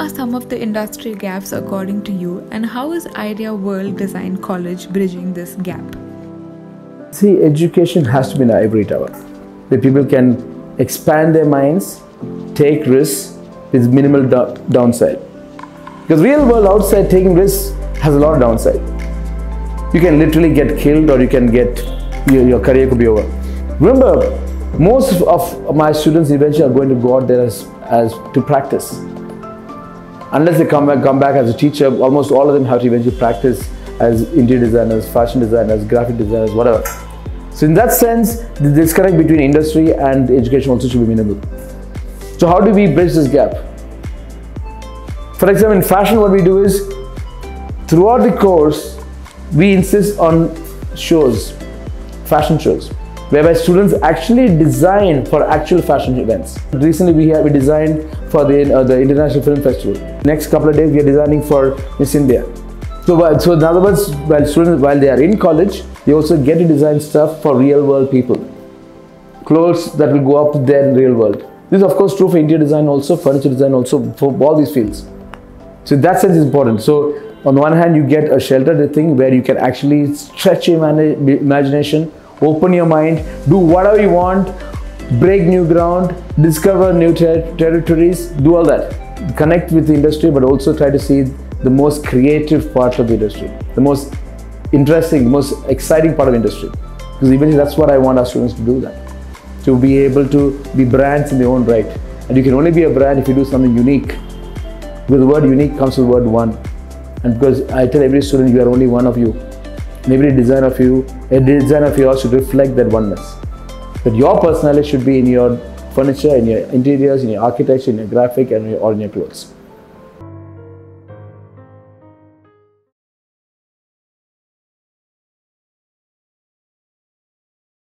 are some of the industry gaps according to you, and how is IDeA World Design College bridging this gap? See, education has to be an ivory tower where people can expand their minds, take risks with minimal downside. Because real world outside taking risks has a lot of downside. You can literally get killed, or you can get your career could be over. Remember, most of my students eventually are going to go out there as to practice. Unless they come back as a teacher, almost all of them have to eventually practice as interior designers, fashion designers, graphic designers, whatever. So in that sense, the disconnect between industry and education also should be minimal. So how do we bridge this gap? For example, in fashion, what we do is, throughout the course, we insist on shows, fashion shows, whereby students actually design for actual fashion events. Recently, we designed for the International Film Festival. Next couple of days, we are designing for Miss India. So in other words, while they are in college, they also get to design stuff for real world people. Clothes that will go up there in real world. This is of course true for interior design also, furniture design also, for all these fields. So in that sense it's important. So on one hand, you get a sheltered thing where you can actually stretch your imagination, open your mind, do whatever you want, break new ground, discover new territories, do all that. Connect with the industry, but also try to see the most creative part of the industry, the most interesting, the most exciting part of industry. Because eventually that's what I want our students to do, that. To be able to be brands in their own right. And you can only be a brand if you do something unique. Because the word unique comes with the word one. And because I tell every student, you are only one of you. And every design of yours should reflect that oneness. That your personality should be in your furniture, in your interiors, in your architecture, in your graphic, or in your clothes.